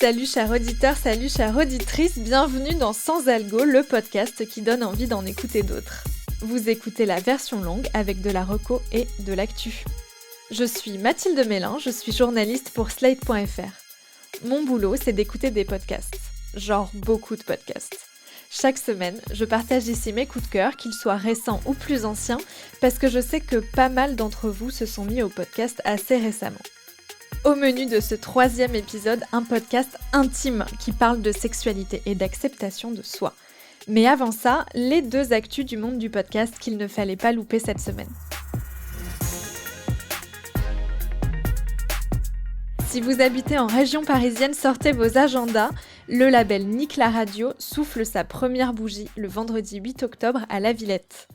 Salut chers auditeurs, salut chères auditrices, bienvenue dans Sans Algo, le podcast qui donne envie d'en écouter d'autres. Vous écoutez la version longue avec de la reco et de l'actu. Je suis Mathilde Mélin, je suis journaliste pour Slate.fr. Mon boulot, c'est d'écouter des podcasts, genre beaucoup de podcasts. Chaque semaine, je partage ici mes coups de cœur, qu'ils soient récents ou plus anciens, parce que je sais que pas mal d'entre vous se sont mis au podcast assez récemment. Au menu de ce 3e épisode, un podcast intime qui parle de sexualité et d'acceptation de soi. Mais avant ça, les 2 actus du monde du podcast qu'il ne fallait pas louper cette semaine. Si vous habitez en région parisienne, sortez vos agendas. Le label Nique la Radio souffle sa première bougie le vendredi 8 octobre à La Villette.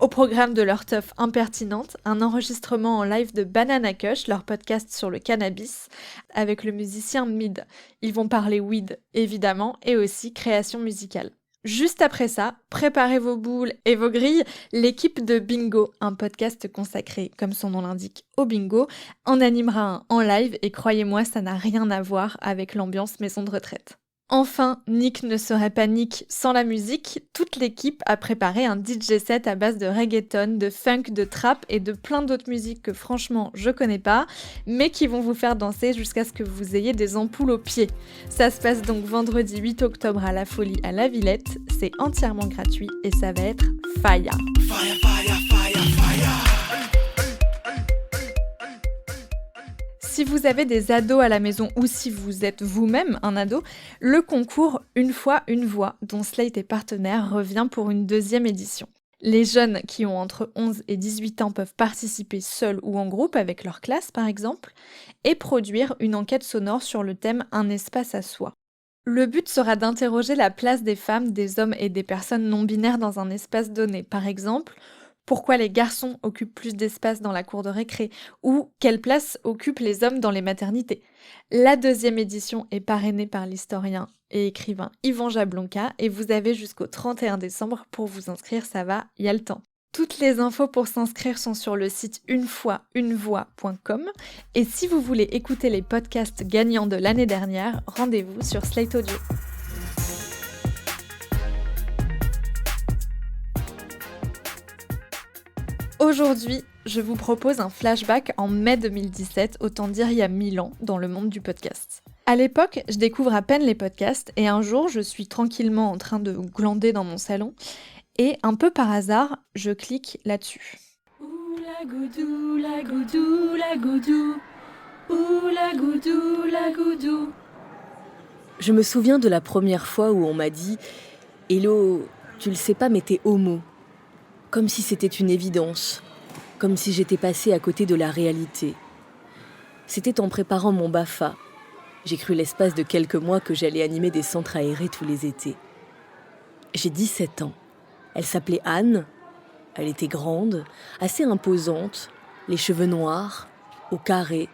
Au programme de leur teuf impertinente, un enregistrement en live de Banana Kush, leur podcast sur le cannabis, avec le musicien Mid. Ils vont parler weed, évidemment, et aussi création musicale. Juste après ça, préparez vos boules et vos grilles, l'équipe de Bingo, un podcast consacré, comme son nom l'indique, au bingo, en animera un en live et croyez-moi, ça n'a rien à voir avec l'ambiance maison de retraite. Enfin, Nick ne serait pas Nick sans la musique, toute l'équipe a préparé un DJ set à base de reggaeton, de funk, de trap et de plein d'autres musiques que franchement je connais pas, mais qui vont vous faire danser jusqu'à ce que vous ayez des ampoules aux pieds. Ça se passe donc vendredi 8 octobre à La Folie à La Villette, c'est entièrement gratuit et ça va être fire. Fire, fire, fire, fire. Si vous avez des ados à la maison ou si vous êtes vous-même un ado, le concours Une fois, une voix, dont Slate est partenaire, revient pour une 2e édition. Les jeunes qui ont entre 11 et 18 ans peuvent participer seuls ou en groupe avec leur classe par exemple, et produire une enquête sonore sur le thème Un espace à soi. Le but sera d'interroger la place des femmes, des hommes et des personnes non-binaires dans un espace donné, par exemple, pourquoi les garçons occupent plus d'espace dans la cour de récré ou quelle place occupent les hommes dans les maternités. La 2e édition est parrainée par l'historien et écrivain Yvan Jablonka et vous avez jusqu'au 31 décembre pour vous inscrire, ça va, il y a le temps. Toutes les infos pour s'inscrire sont sur le site unefoisunevoix.com et si vous voulez écouter les podcasts gagnants de l'année dernière, rendez-vous sur Slate Audio. Aujourd'hui, je vous propose un flashback en mai 2017, autant dire il y a 1000 ans, dans le monde du podcast. À l'époque, je découvre à peine les podcasts et un jour, je suis tranquillement en train de glander dans mon salon et un peu par hasard, je clique là-dessus. Ouh la goudou, la goudou, la goudou. Ouh la goudou, la goudou. Je me souviens de la première fois où on m'a dit « Hello, tu le sais pas mais t'es homo ». Comme si c'était une évidence, comme si j'étais passée à côté de la réalité. C'était en préparant mon BAFA. J'ai cru l'espace de quelques mois que j'allais animer des centres aérés tous les étés. J'ai 17 ans. Elle s'appelait Anne. Elle était grande, assez imposante, les cheveux noirs, au carré.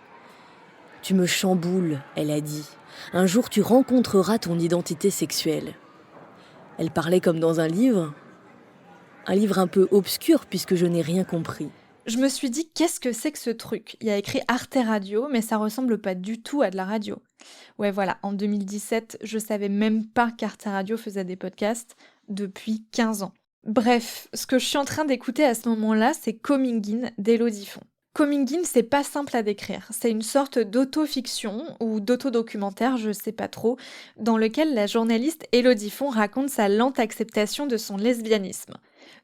« Tu me chamboules », elle a dit. « Un jour, tu rencontreras ton identité sexuelle. » Elle parlait comme dans un livre un peu obscur puisque je n'ai rien compris. Je me suis dit, qu'est-ce que c'est que ce truc ? Il y a écrit Arte Radio, mais ça ressemble pas du tout à de la radio. Ouais, voilà, en 2017, je savais même pas qu'Arte Radio faisait des podcasts depuis 15 ans. Bref, ce que je suis en train d'écouter à ce moment-là, c'est Coming In d'Élodie Font. Coming In, c'est pas simple à décrire. C'est une sorte d'auto-fiction ou d'auto-documentaire, je sais pas trop, dans lequel la journaliste Élodie Font raconte sa lente acceptation de son lesbianisme.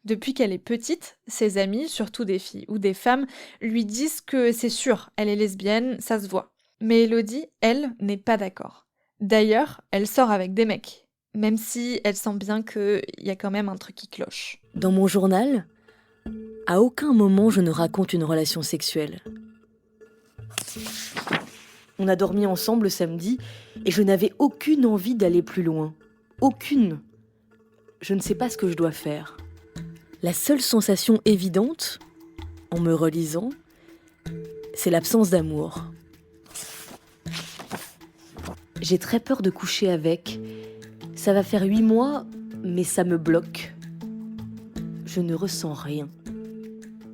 Depuis qu'elle est petite, ses amies, surtout des filles ou des femmes, lui disent que c'est sûr, elle est lesbienne, ça se voit. Mais Élodie, elle, n'est pas d'accord. D'ailleurs, elle sort avec des mecs, même si elle sent bien qu'il y a quand même un truc qui cloche. Dans mon journal, à aucun moment je ne raconte une relation sexuelle. On a dormi ensemble le samedi et je n'avais aucune envie d'aller plus loin. Aucune. Je ne sais pas ce que je dois faire. La seule sensation évidente, en me relisant, c'est l'absence d'amour. J'ai très peur de coucher avec. Ça va faire 8 mois, mais ça me bloque. Je ne ressens rien.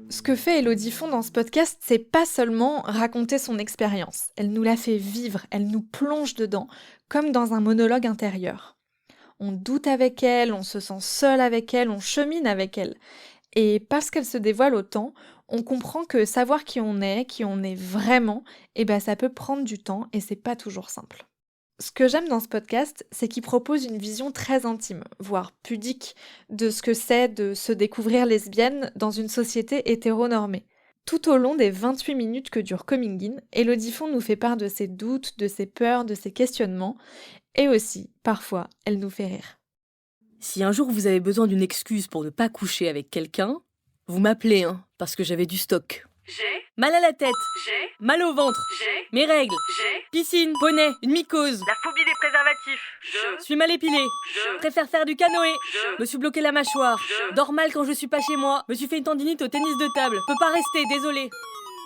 Ce Ce que fait Élodie Font dans ce podcast, c'est pas seulement raconter son expérience. Elle nous la fait vivre, elle nous plonge dedans, comme dans un monologue intérieur. On doute avec elle, on se sent seul avec elle, on chemine avec elle. Et parce qu'elle se dévoile autant, on comprend que savoir qui on est vraiment, ça peut prendre du temps et c'est pas toujours simple. Ce que j'aime dans ce podcast, c'est qu'il propose une vision très intime, voire pudique, de ce que c'est de se découvrir lesbienne dans une société hétéronormée. Tout au long des 28 minutes que dure Coming In, Élodie Font nous fait part de ses doutes, de ses peurs, de ses questionnements, et aussi, parfois, elle nous fait rire. Si un jour vous avez besoin d'une excuse pour ne pas coucher avec quelqu'un, vous m'appelez, parce que j'avais du stock. J'ai, Mal à la tête, j'ai, mal au ventre, j'ai, mes règles, j'ai, piscine, poney, une mycose, la phobie des préservatifs. suis mal épilé, Je, préfère faire du canoë, je, me suis bloqué la mâchoire, je. dors mal quand je suis pas chez moi, me suis fait une tendinite au tennis de table, peux pas rester, désolé.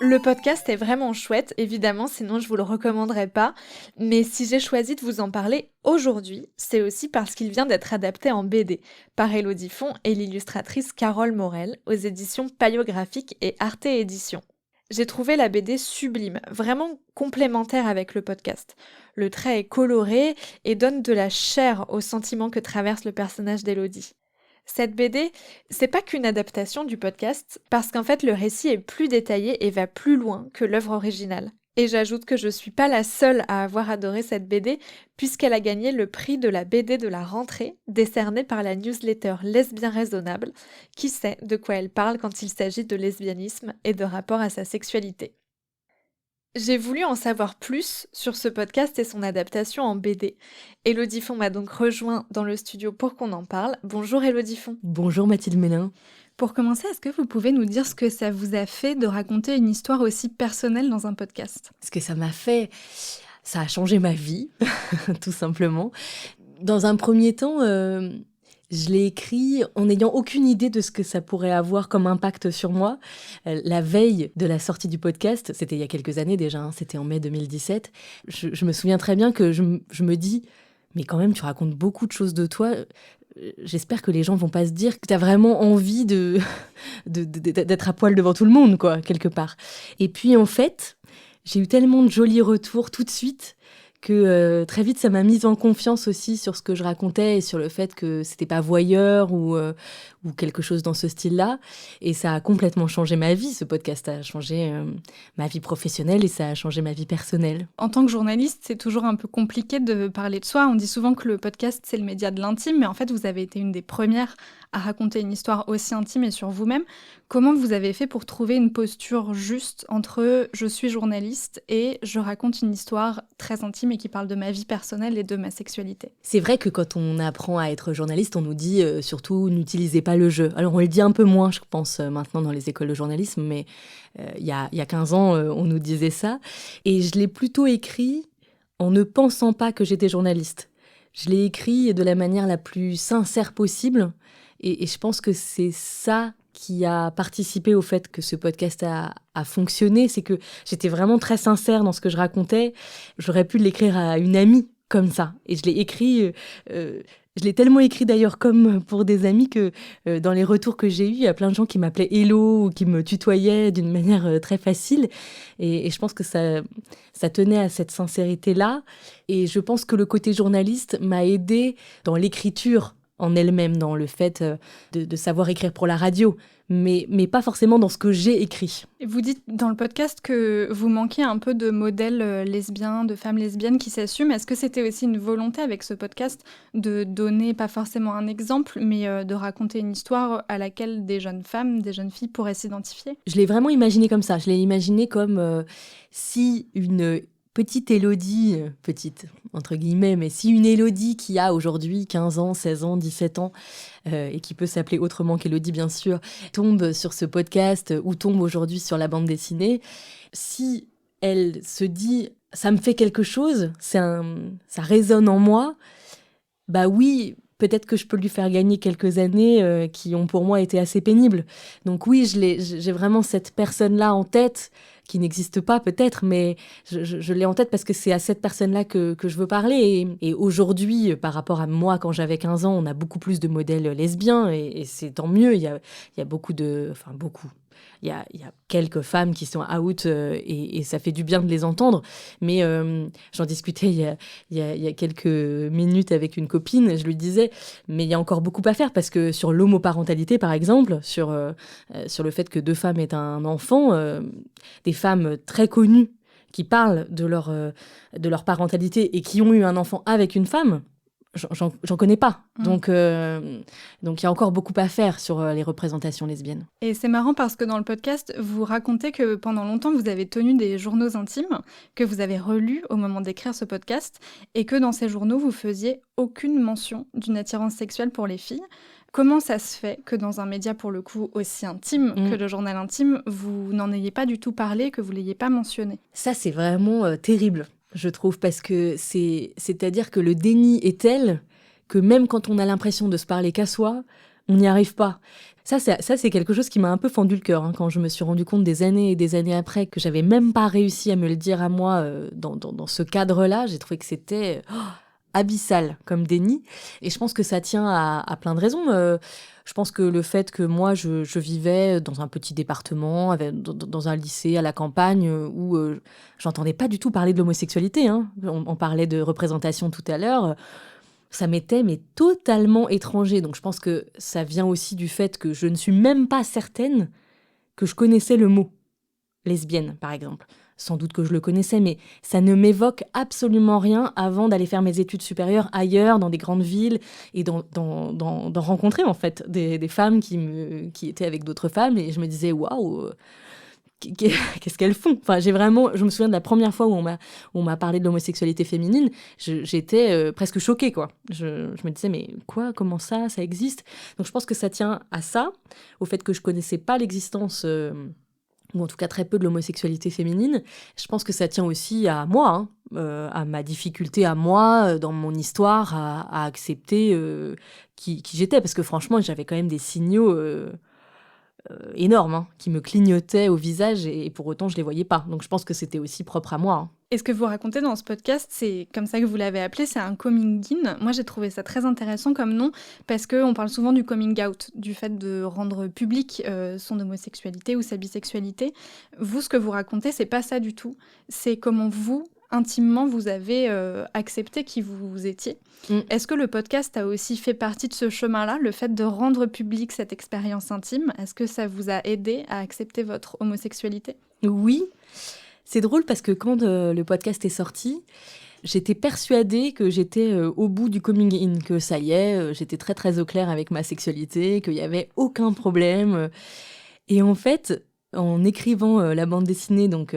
Le podcast est vraiment chouette, évidemment, sinon je vous le recommanderais pas. Mais si j'ai choisi de vous en parler aujourd'hui, c'est aussi parce qu'il vient d'être adapté en BD par Élodie Font et l'illustratrice Carole Morel aux éditions Paléographique et Arte Éditions. J'ai trouvé la BD sublime, vraiment complémentaire avec le podcast. Le trait est coloré et donne de la chair aux sentiments que traverse le personnage d'Élodie. Cette BD, c'est pas qu'une adaptation du podcast, parce qu'en fait le récit est plus détaillé et va plus loin que l'œuvre originale. Et j'ajoute que je suis pas la seule à avoir adoré cette BD, puisqu'elle a gagné le prix de la BD de la rentrée, décerné par la newsletter Lesbien Raisonnable, qui sait de quoi elle parle quand il s'agit de lesbianisme et de rapport à sa sexualité. J'ai voulu en savoir plus sur ce podcast et son adaptation en BD. Élodie Font m'a donc rejoint dans le studio pour qu'on en parle. Bonjour Élodie Font. Bonjour Mathilde Mélin. Pour commencer, est-ce que vous pouvez nous dire ce que ça vous a fait de raconter une histoire aussi personnelle dans un podcast ? Ce que ça m'a fait, ça a changé ma vie, tout simplement. Dans un premier temps, je l'ai écrit en n'ayant aucune idée de ce que ça pourrait avoir comme impact sur moi. La veille de la sortie du podcast, c'était il y a quelques années déjà, c'était en mai 2017, je me souviens très bien que je me dis, mais quand même, tu racontes beaucoup de choses de toi. J'espère que les gens vont pas se dire que tu as vraiment envie d'être à poil devant tout le monde, quoi, quelque part. Et puis, en fait, j'ai eu tellement de jolis retours tout de suite que très vite, ça m'a mise en confiance aussi sur ce que je racontais et sur le fait que c'était pas voyeur ou quelque chose dans ce style-là. Et ça a complètement changé ma vie, ce podcast a changé ma vie professionnelle et ça a changé ma vie personnelle. En tant que journaliste, c'est toujours un peu compliqué de parler de soi. On dit souvent que le podcast, c'est le média de l'intime, mais en fait, vous avez été une des premières à raconter une histoire aussi intime et sur vous-même. Comment vous avez fait pour trouver une posture juste entre « je suis journaliste » et « je raconte une histoire très intime et qui parle de ma vie personnelle et de ma sexualité ». C'est vrai que quand on apprend à être journaliste, on nous dit surtout « n'utilisez pas le jeu ». Alors on le dit un peu moins, je pense, maintenant dans les écoles de journalisme, mais il y a 15 ans, on nous disait ça. Et je l'ai plutôt écrit en ne pensant pas que j'étais journaliste. Je l'ai écrit de la manière la plus sincère possible. Et je pense que c'est ça qui a participé au fait que ce podcast a fonctionné. C'est que j'étais vraiment très sincère dans ce que je racontais. J'aurais pu l'écrire à une amie comme ça. Et je l'ai écrit... je l'ai tellement écrit d'ailleurs comme pour des amis que dans les retours que j'ai eus, il y a plein de gens qui m'appelaient Hello ou qui me tutoyaient d'une manière très facile. Et je pense que ça tenait à cette sincérité-là. Et je pense que le côté journaliste m'a aidée dans l'écriture en elle-même, dans le fait de savoir écrire pour la radio, mais pas forcément dans ce que j'ai écrit. Et vous dites dans le podcast que vous manquiez un peu de modèles lesbiens, de femmes lesbiennes qui s'assument. Est-ce que c'était aussi une volonté avec ce podcast de donner, pas forcément un exemple, mais de raconter une histoire à laquelle des jeunes femmes, des jeunes filles pourraient s'identifier ? Je l'ai vraiment imaginé comme ça. Je l'ai imaginé comme si une petite Élodie, petite entre guillemets, mais si une Élodie qui a aujourd'hui 15 ans, 16 ans, 17 ans, et qui peut s'appeler autrement qu'Élodie bien sûr, tombe sur ce podcast ou tombe aujourd'hui sur la bande dessinée, si elle se dit « ça me fait quelque chose, ça résonne en moi », bah oui, peut-être que je peux lui faire gagner quelques années qui ont pour moi été assez pénibles. Donc oui, j'ai vraiment cette personne-là en tête, qui n'existe pas peut-être, mais je l'ai en tête parce que c'est à cette personne-là que je veux parler. Et aujourd'hui, par rapport à moi, quand j'avais 15 ans, on a beaucoup plus de modèles lesbiens, et c'est tant mieux. Il y a beaucoup de... Enfin, beaucoup. y a quelques femmes qui sont out et ça fait du bien de les entendre. Mais j'en discutais il y a quelques minutes avec une copine, je lui disais, mais il y a encore beaucoup à faire parce que sur l'homoparentalité, par exemple, sur le fait que 2 femmes aient un enfant, des femmes très connues qui parlent de leur parentalité et qui ont eu un enfant avec une femme, j'en connais pas. Donc, il y a encore beaucoup à faire sur les représentations lesbiennes. Et c'est marrant parce que dans le podcast, vous racontez que pendant longtemps, vous avez tenu des journaux intimes que vous avez relus au moment d'écrire ce podcast et que dans ces journaux, vous faisiez aucune mention d'une attirance sexuelle pour les filles. Comment ça se fait que dans un média, pour le coup, aussi intime que le journal intime, vous n'en ayez pas du tout parlé, que vous ne l'ayez pas mentionné? Ça, c'est vraiment terrible, je trouve, parce que c'est-à-dire que le déni est tel que même quand on a l'impression de se parler qu'à soi, on n'y arrive pas. Ça, c'est quelque chose qui m'a un peu fendu le cœur, quand je me suis rendu compte des années et des années après que j'avais même pas réussi à me le dire à moi dans ce cadre-là. J'ai trouvé que c'était abyssal comme déni. Et je pense que ça tient à plein de raisons. Je pense que le fait que moi, je vivais dans un petit département, dans un lycée à la campagne, où j'entendais pas du tout parler de l'homosexualité. On parlait de représentation tout à l'heure. Ça m'était mais totalement étranger. Donc je pense que ça vient aussi du fait que je ne suis même pas certaine que je connaissais le mot lesbienne, par exemple. Sans doute que je le connaissais, mais ça ne m'évoque absolument rien avant d'aller faire mes études supérieures ailleurs, dans des grandes villes, et d'en rencontrer en fait des femmes qui étaient avec d'autres femmes, et je me disais waouh, qu'est-ce qu'elles font? Enfin, je me souviens de la première fois où on m'a parlé de l'homosexualité féminine, j'étais presque choquée, quoi. Je me disais, mais quoi, comment ça existe? Donc je pense que ça tient à ça, au fait que je connaissais pas l'existence, ou en tout cas très peu de l'homosexualité féminine. Je pense que ça tient aussi à moi, à ma difficulté à moi, dans mon histoire, à accepter qui j'étais, parce que franchement, j'avais quand même des signaux énormes qui me clignotaient au visage et pour autant je les voyais pas. Donc je pense que c'était aussi propre à moi. Et ce que vous racontez dans ce podcast, c'est comme ça que vous l'avez appelé, c'est un coming in. Moi, j'ai trouvé ça très intéressant comme nom parce qu'on parle souvent du coming out, du fait de rendre public son homosexualité ou sa bisexualité. Vous, ce que vous racontez, c'est pas ça du tout. C'est comment vous, intimement, vous avez accepté qui vous étiez. Est-ce que le podcast a aussi fait partie de ce chemin-là, le fait de rendre public cette expérience intime? Est-ce que ça vous a aidé à accepter votre homosexualité? Oui. C'est drôle parce que quand le podcast est sorti, j'étais persuadée que j'étais au bout du coming in, que ça y est, j'étais très très au clair avec ma sexualité, qu'il n'y avait aucun problème. Et en fait, en écrivant la bande dessinée, donc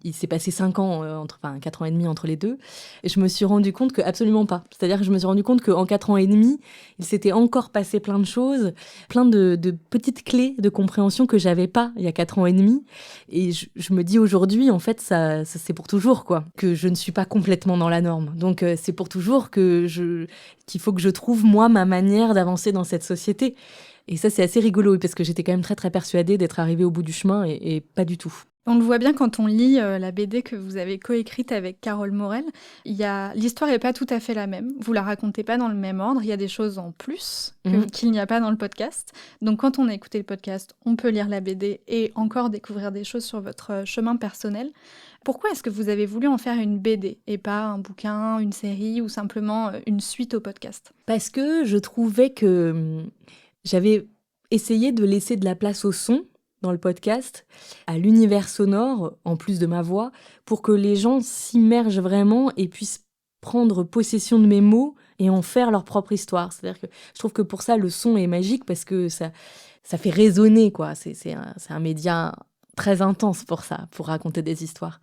il s'est passé 4 ans et demi entre les deux, et je me suis rendu compte que absolument pas. C'est-à-dire que je me suis rendu compte qu'en 4 ans et demi, il s'était encore passé plein de choses, plein de petites clés de compréhension que j'avais pas il y a 4 ans et demi. Et je me dis aujourd'hui, en fait, ça c'est pour toujours, quoi, que je ne suis pas complètement dans la norme. Donc c'est pour toujours qu'il faut que je trouve, moi, ma manière d'avancer dans cette société. Et ça, c'est assez rigolo, parce que j'étais quand même très, très persuadée d'être arrivée au bout du chemin, et pas du tout. On le voit bien quand on lit la BD que vous avez coécrite avec Carole Morel. L'histoire n'est pas tout à fait la même. Vous la racontez pas dans le même ordre. Il y a des choses en plus qu'il n'y a pas dans le podcast. Donc quand on a écouté le podcast, on peut lire la BD et encore découvrir des choses sur votre chemin personnel. Pourquoi est-ce que vous avez voulu en faire une BD et pas un bouquin, une série ou simplement une suite au podcast? Parce que je trouvais que j'avais essayé de laisser de la place au son dans le podcast, à l'univers sonore, en plus de ma voix, pour que les gens s'immergent vraiment et puissent prendre possession de mes mots et en faire leur propre histoire. C'est-à-dire que je trouve que pour ça, le son est magique parce que ça fait résonner, quoi. C'est un média très intense pour ça, pour raconter des histoires.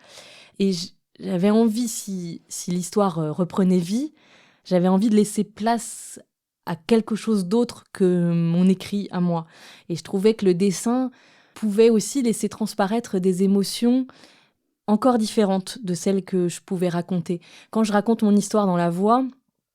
Et j'avais envie, si l'histoire reprenait vie, j'avais envie de laisser place à quelque chose d'autre que mon écrit à moi. Et je trouvais que le dessin pouvait aussi laisser transparaître des émotions encore différentes de celles que je pouvais raconter. Quand je raconte mon histoire dans la voix,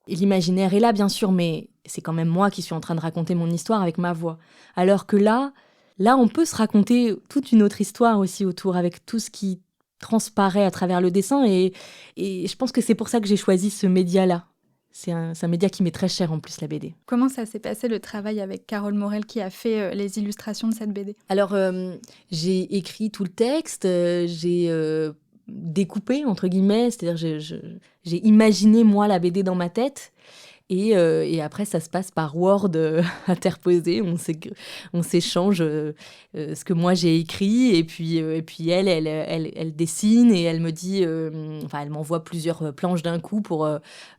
l'imaginaire est là, bien sûr, mais c'est quand même moi qui suis en train de raconter mon histoire avec ma voix. Alors que là, on peut se raconter toute une autre histoire aussi autour, avec tout ce qui transparaît à travers le dessin. Et je pense que c'est pour ça que j'ai choisi ce média-là. c'est un média qui m'est très cher en plus, la BD. Comment ça s'est passé le travail avec Carole Morel qui a fait les illustrations de cette BD ? Alors, j'ai écrit tout le texte, j'ai découpé, entre guillemets, c'est-à-dire j'ai imaginé, moi, la BD dans ma tête. Et après, ça se passe par Word interposé. On s'échange ce que moi j'ai écrit. Et puis elle dessine et elle me dit... elle m'envoie plusieurs planches d'un coup pour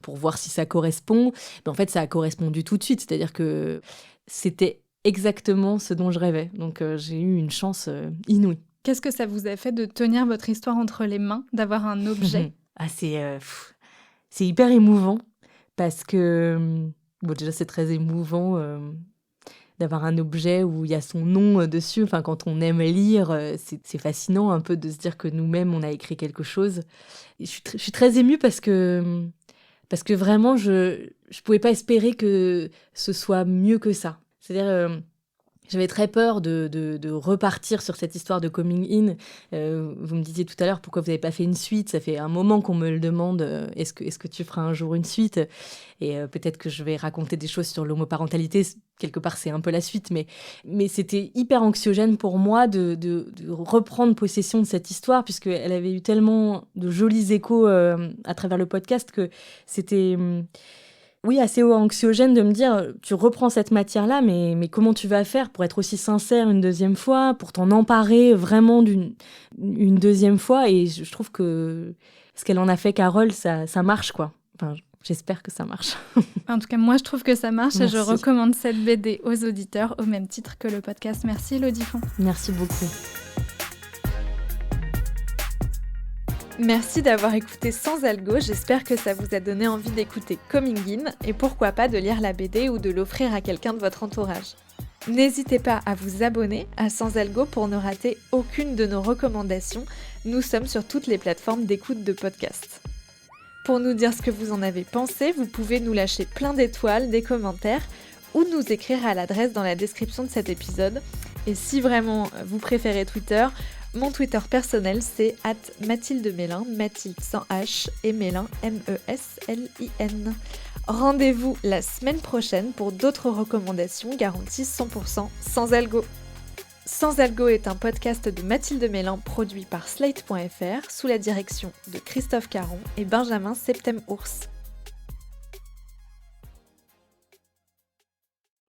voir si ça correspond. Mais en fait, ça a correspondu tout de suite. C'est-à-dire que c'était exactement ce dont je rêvais. Donc, j'ai eu une chance inouïe. Qu'est-ce que ça vous a fait de tenir votre histoire entre les mains, d'avoir un objet ? C'est hyper émouvant. Parce que, déjà, c'est très émouvant d'avoir un objet où il y a son nom dessus. Enfin, quand on aime lire, c'est fascinant un peu de se dire que nous-mêmes, on a écrit quelque chose. Et je suis très émue parce que vraiment, je pouvais pas espérer que ce soit mieux que ça. C'est-à-dire... J'avais très peur de repartir sur cette histoire de coming in. Vous me disiez tout à l'heure pourquoi vous n'avez pas fait une suite. Ça fait un moment qu'on me le demande. Est-ce que tu feras un jour une suite ? Et peut-être que je vais raconter des choses sur l'homoparentalité. Quelque part, c'est un peu la suite. Mais c'était hyper anxiogène pour moi de reprendre possession de cette histoire puisqu'elle avait eu tellement de jolis échos à travers le podcast que c'était... Oui, assez anxiogène de me dire, tu reprends cette matière-là, mais comment tu vas faire pour être aussi sincère une deuxième fois, pour t'en emparer vraiment une deuxième fois ? Et je trouve que ce qu'elle en a fait, Carole, ça marche, quoi. Enfin, j'espère que ça marche. En tout cas, moi, je trouve que ça marche. Merci. Et je recommande cette BD aux auditeurs, au même titre que le podcast. Merci, Élodie Font. Merci beaucoup. Merci d'avoir écouté Sans Algo, j'espère que ça vous a donné envie d'écouter Coming In et pourquoi pas de lire la BD ou de l'offrir à quelqu'un de votre entourage. N'hésitez pas à vous abonner à Sans Algo pour ne rater aucune de nos recommandations, nous sommes sur toutes les plateformes d'écoute de podcasts. Pour nous dire ce que vous en avez pensé, vous pouvez nous lâcher plein d'étoiles, des commentaires ou nous écrire à l'adresse dans la description de cet épisode. Et si vraiment vous préférez Twitter, mon Twitter personnel, c'est @MathildeMélin, Mathilde sans H et Mélin, Meslin. Rendez-vous la semaine prochaine pour d'autres recommandations garanties 100% sans algo. Sans Algo est un podcast de Mathilde Mélin produit par Slate.fr sous la direction de Christophe Caron et Benjamin Septem-Ours.